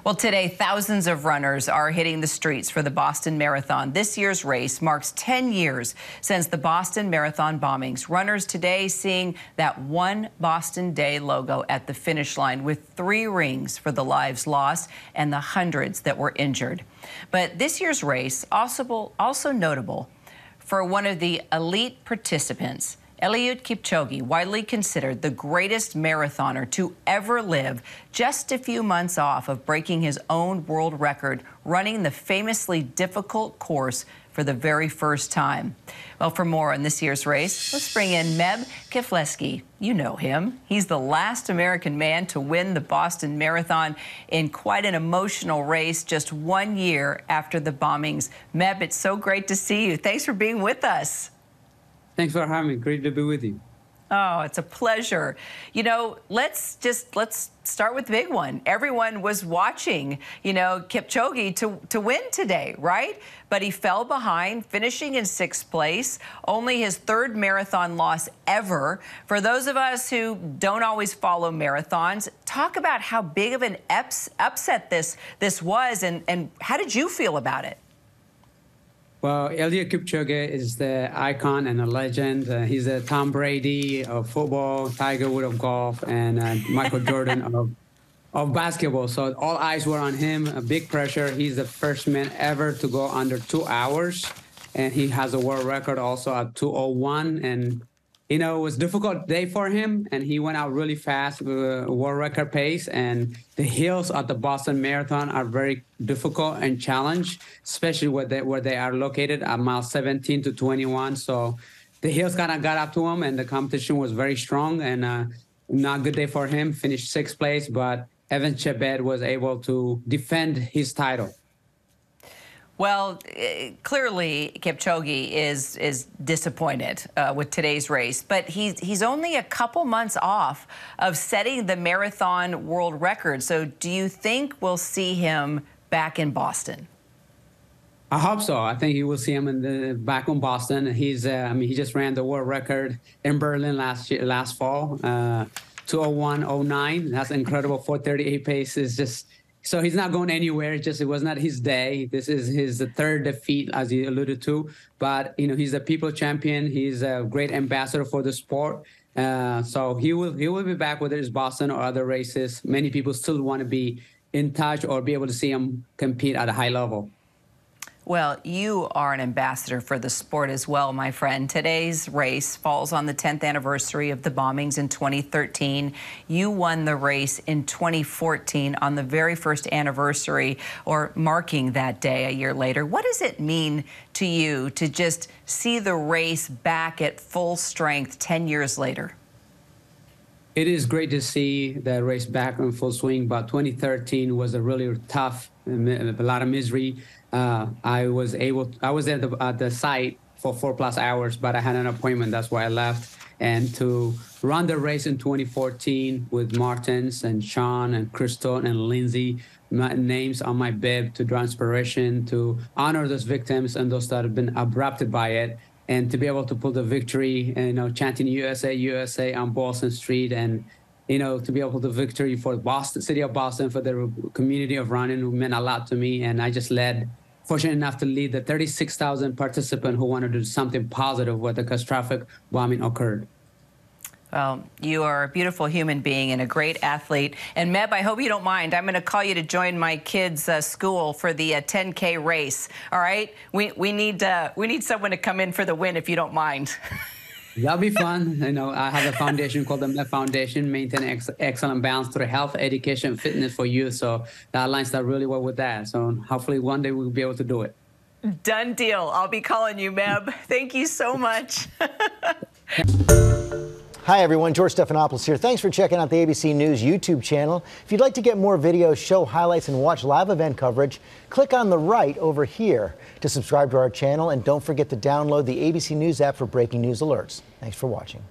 Well, today, thousands of runners are hitting the streets for the Boston Marathon. This year's race marks 10 years since the Boston Marathon bombings. Runners today seeing that one Boston Day logo at the finish line with 3 rings for the lives lost and the hundreds that were injured. But this year's race also notable for one of the elite participants. Eliud Kipchoge, widely considered the greatest marathoner to ever live, just a few months off of breaking his own world record, running the famously difficult course for the very first time. Well, for more on this year's race, let's bring in Meb Keflezighi. You know him. He's the last American man to win the Boston Marathon in quite an emotional race just 1 year after the bombings. Meb, it's so great to see you. Thanks for being with us. Thanks for having me. Great to be with you. Oh, it's a pleasure. You know, let's start with the big one. Everyone was watching, Kipchoge to win today, right? But he fell behind, finishing in 6th place, only his 3rd marathon loss ever. For those of us who don't always follow marathons, talk about how big of an upset this was, and how did you feel about it? Well, Eliud Kipchoge is the icon and a legend. He's a Tom Brady of football, Tiger Woods of golf, and Michael Jordan of basketball. So all eyes were on him, a big pressure. He's the first man ever to go under 2 hours, and he has a world record also at 2:01. And it was a difficult day for him, and he went out really fast with a world record pace. And the hills at the Boston Marathon are very difficult and challenged, especially where they are located at miles 17 to 21. So the hills kind of got up to him, and the competition was very strong. And not a good day for him. Finished 6th place, but Evan Chebet was able to defend his title. Well, clearly Kipchoge is disappointed with today's race, but he's only a couple months off of setting the marathon world record. So do you think we'll see him back in Boston? I hope so. I think you will see him back in Boston. He just ran the world record in Berlin last fall, 2:01:09. That's incredible. 4:38 pace is just. So he's not going anywhere. It was not his day. This is his 3rd defeat, as you alluded to. But he's a people champion. He's a great ambassador for the sport. So he will be back, whether it's Boston or other races. Many people still want to be in touch or be able to see him compete at a high level. Well, you are an ambassador for the sport as well, my friend. Today's race falls on the 10th anniversary of the bombings in 2013. You won the race in 2014 on the very first anniversary, or marking that day a year later. What does it mean to you to just see the race back at full strength 10 years later? It is great to see the race back in full swing, but 2013 was a really tough, a lot of misery. I was at the site for 4+ hours, but I had an appointment. That's why I left. And to run the race in 2014 with Martins and Sean and Crystal and Lindsay, names on my bib to draw inspiration, to honor those victims and those that have been abrupted by it, and to be able to pull the victory, chanting USA, USA on Boston Street, and to be able to victory for Boston, city of Boston, for the community of running, who meant a lot to me. And I just fortunate enough to lead the 36,000 participants who wanted to do something positive when the catastrophic bombing occurred. Well, you are a beautiful human being and a great athlete. And Meb, I hope you don't mind. I'm going to call you to join my kids' school for the 10K race. All right? We need someone to come in for the win, if you don't mind. That'll be fun. I have a foundation called the Meb Foundation, maintaining excellent balance through health, education, and fitness for youth. So that aligns that really well with that. So hopefully one day we'll be able to do it. Done deal. I'll be calling you, Meb. Thank you so much. Hi, everyone. George Stephanopoulos here. Thanks for checking out the ABC News YouTube channel. If you'd like to get more videos, show highlights, and watch live event coverage, click on the right over here to subscribe to our channel. And don't forget to download the ABC News app for breaking news alerts. Thanks for watching.